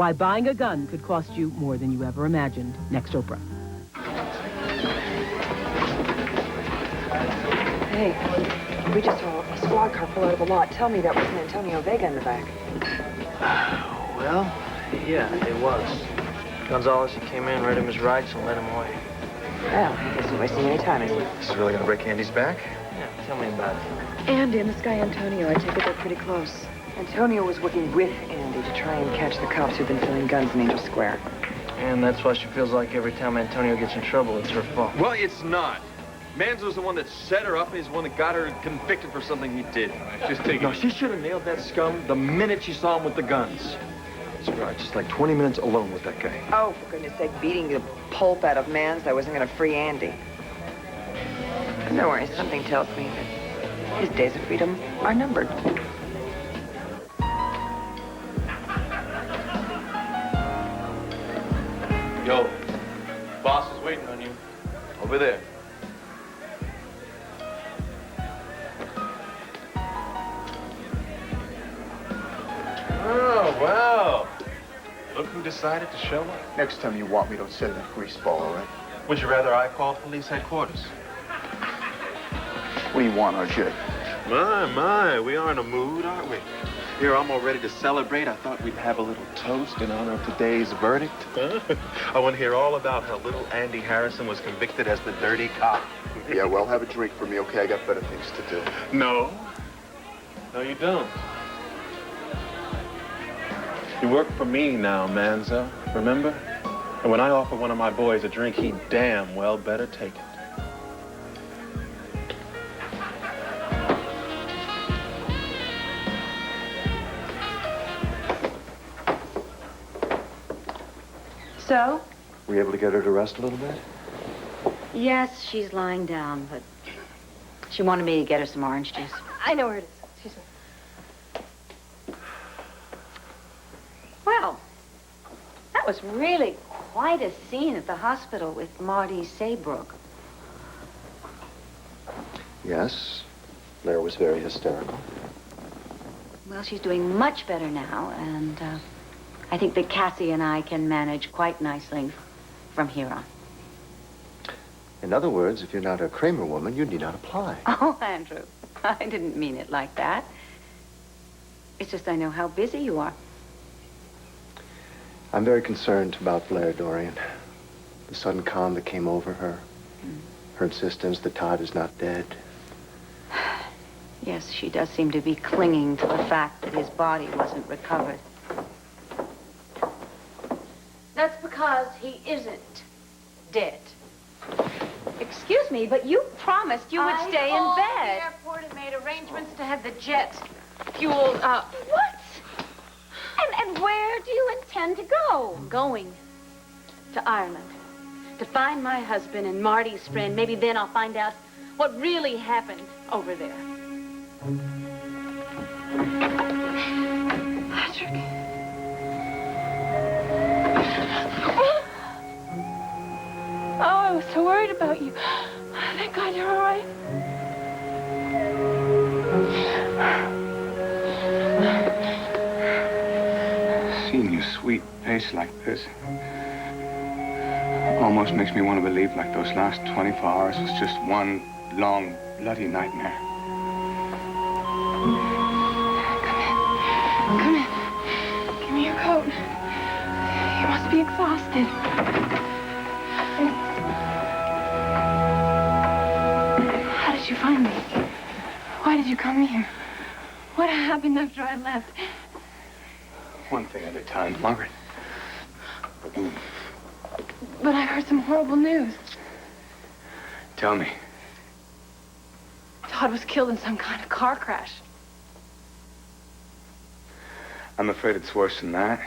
Why buying a gun could cost you more than you ever imagined. Next, Oprah. Hey, we just saw a squad car pull out of a lot. Tell me that wasn't Antonio Vega in the back. Well, yeah, it was. Gonzalez, he came in, read him his rights, and led him away. Well, I guess he's wasting any time, is he? This is really gonna break Andy's back? Yeah, tell me about it. Andy and this guy Antonio, I take it they're pretty close. Antonio was working with Andy to try and catch the cops who've been filling guns in Angel Square. And that's why she feels like every time Antonio gets in trouble, it's her fault. Well, it's not. Manzo's the one that set her up, and he's the one that got her convicted for something he did. Just take it. No, she should have nailed that scum the minute she saw him with the guns. That's right, just like 20 minutes alone with that guy. Oh, for goodness sake, beating the pulp out of Manzo wasn't going to free Andy. But don't worry, something tells me that his days of freedom are numbered. Yo, boss is waiting on you. Over there. Oh, wow. Look who decided to show up. Next time you want me, don't send that greaseball, all right? Would you rather I call police headquarters? What do you want, RJ? My, we are in a mood, aren't we? Here, I'm all ready to celebrate. I thought we'd have a little toast in honor of today's verdict. I want to hear all about how little Andy Harrison was convicted as the dirty cop. Yeah, well, have a drink for me, okay? I got better things to do. No. No, you don't. You work for me now, Manzo, remember? And when I offer one of my boys a drink, he damn well better take it. So? Were you able to get her to rest a little bit? Yes, she's lying down, but she wanted me to get her some orange juice. I know where it is. Excuse me. Well, that was really quite a scene at the hospital with Marty Saybrook. Yes. Blair was very hysterical. Well, she's doing much better now, and I think that Cassie and I can manage quite nicely from here on. In other words, if you're not a Kramer woman, you need not apply. Oh, Andrew, I didn't mean it like that. It's just I know how busy you are. I'm very concerned about Blair, Dorian. The sudden calm that came over her. Her insistence that Todd is not dead. Yes, she does seem to be clinging to the fact that his body wasn't recovered. That's because he isn't dead. Excuse me, but you promised you would stay in called bed. the airport and made arrangements to have the jet fueled up. What? And where do you intend to go? I'm going to Ireland to find my husband and Marty's friend. Maybe then I'll find out what really happened over there. Patrick. Oh, I was so worried about you. Thank God you're all right. Seeing your sweet face like this almost makes me want to believe like those last 24 hours was just one long, bloody nightmare. Come in. Give me your coat. You must be exhausted. How did you find me? Why did you come here? What happened after I left? One thing at a time, Margaret. But I heard some horrible news. Tell me. Todd was killed in some kind of car crash. I'm afraid it's worse than that.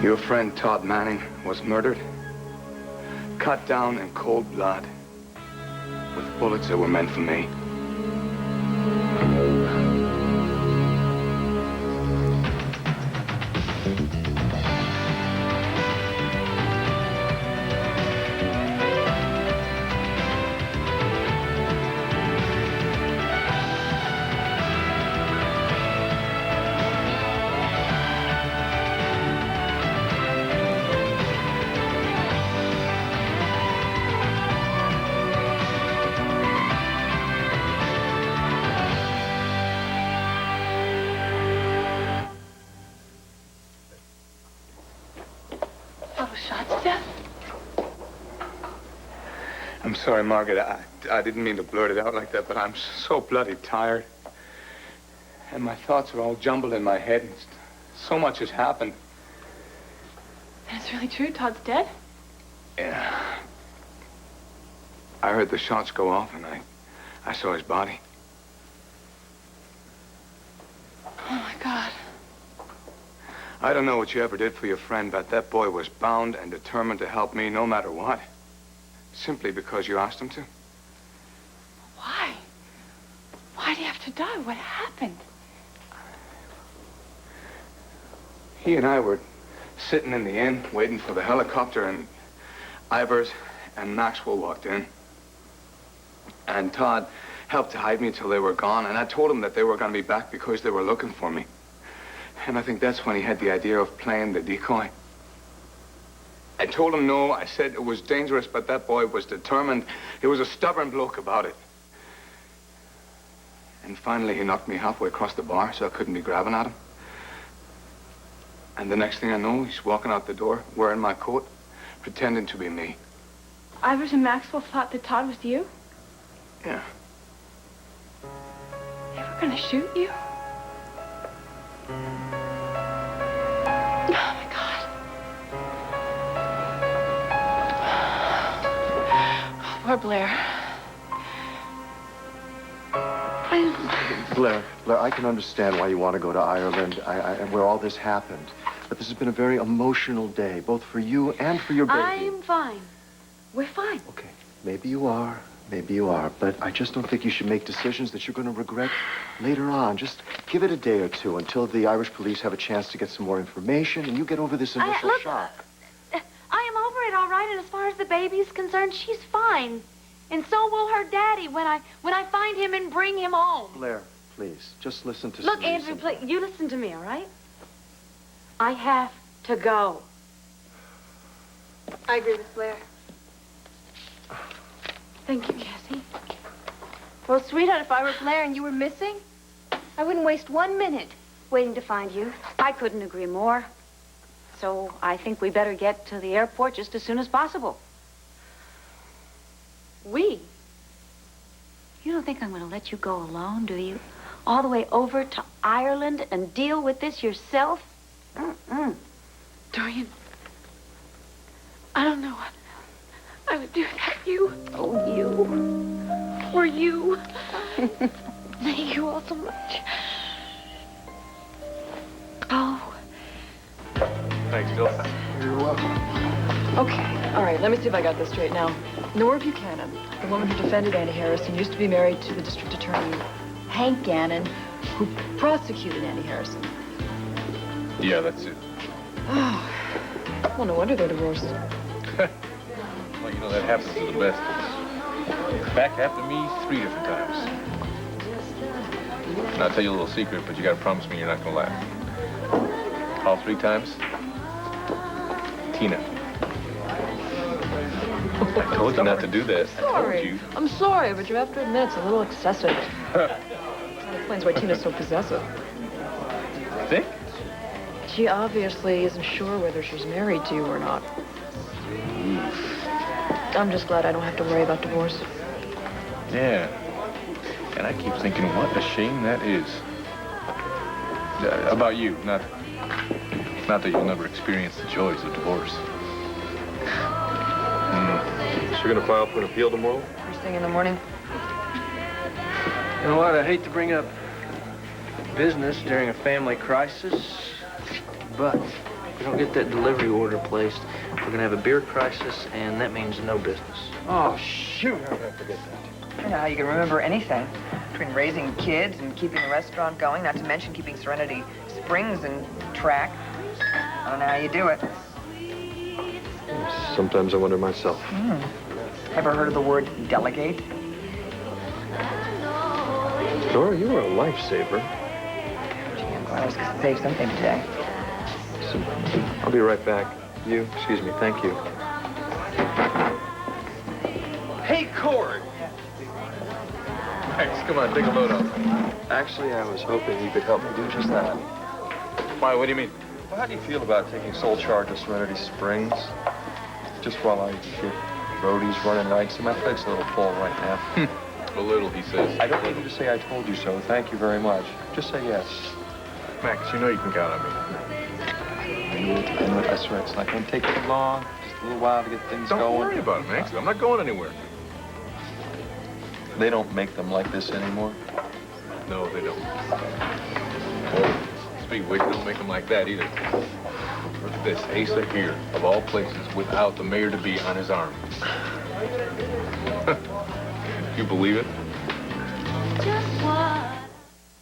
Your friend Todd Manning was murdered. Cut down in cold blood. With bullets that were meant for me. shots, Jeff? I'm sorry, Margaret. I didn't mean to blurt it out like that, but I'm so bloody tired. And my thoughts are all jumbled in my head. So much has happened. And it's really true? Todd's dead? Yeah. I heard the shots go off, and I saw his body. Oh, my God. I don't know what you ever did for your friend, but that boy was bound and determined to help me no matter what. Simply because you asked him to. Why? Why'd he have to die? What happened? He and I were sitting in the inn, waiting for the helicopter, and Ivers and Maxwell walked in. And Todd helped to hide me until they were gone, and I told him that they were going to be back because they were looking for me. And I think that's when he had the idea of playing the decoy. I told him no. I said it was dangerous, but that boy was determined. He was a stubborn bloke about it. And finally, he knocked me halfway across the bar so I couldn't be grabbing at him. And the next thing I know, he's walking out the door, wearing my coat, pretending to be me. Ivers and Maxwell thought that Todd was you? Yeah. They were gonna shoot you? Oh, my God. Oh, poor Blair. Blair, I can understand why you want to go to Ireland, where all this happened. But this has been a very emotional day, both for you and for your baby. I'm fine. We're fine. Okay, maybe you are, but I just don't think you should make decisions that you're going to regret later on. Just give it a day or two until the Irish police have a chance to get some more information and you get over this initial shock. I am over it, all right, and as far as the baby's concerned, she's fine. And so will her daddy when I find him and bring him home. Blair, please, just listen to Look, some Andrew, reason. please, you listen to me, all right? I have to go. I agree with Blair. Thank you, Cassie. Well, sweetheart, if I were Blair and you were missing, I wouldn't waste 1 minute waiting to find you. I couldn't agree more. So I think we better get to the airport just as soon as possible. We? You don't think I'm going to let you go alone, do you? All the way over to Ireland and deal with this yourself? Mm-mm. Dorian, I don't know what I would do without you. Oh, you. Or you. Thank you all so much. Oh. Thanks, Bill. You're welcome. Okay, all right, let me see if I got this straight now. Nora Buchanan, the woman who defended Annie Harrison, used to be married to the district attorney, Hank Gannon, who prosecuted Annie Harrison. Yeah, that's it. Oh, well, no wonder they're divorced. Well, you know, that happens to the best of us. In fact, happened to me 3 different times. And I'll tell you a little secret, but you gotta promise me you're not gonna laugh. All 3 times, Tina. I told you not to do that. I told you. I'm sorry, but you have to admit it's a little excessive. That explains why Tina's so possessive. Think? She obviously isn't sure whether she's married to you or not. I'm just glad I don't have to worry about divorce. Yeah. And I keep thinking, what a shame that is. About you, not that you'll never experience the joys of divorce. So you're gonna file for an appeal tomorrow? First thing in the morning. You know what? I hate to bring up business during a family crisis, but if we don't get that delivery order placed, we're gonna have a beer crisis, and that means no business. Oh, shoot. How did I forget that? I don't know how you can remember anything. Between raising kids and keeping the restaurant going, not to mention keeping Serenity Springs in track. I don't know how you do it. Sometimes I wonder myself. Ever heard of the word delegate? Dora, you were a lifesaver. Gee, I'm glad I was going to save something today. I'll be right back. Excuse me, thank you. Hey, Cord! Thanks, come on, take a load off. Actually, I was hoping you could help me do just that. Why, what do you mean? Well, how do you feel about taking sole charge of Serenity Springs? Just while I get roadies running right. See, my plate's a little full right now. A little, he says. I don't need you to say I told you so. Thank you very much. Just say yes. Max, you know you can count on me. I know that's right. It's not going to take too long. Just a little while to get things going. Don't worry about it, Max. I'm not going anywhere. They don't make them like this anymore. No, they don't. Oh, speak of which, they don't make them like that either. Look at this, Asa here, of all places, without the mayor-to-be on his arm. You believe it?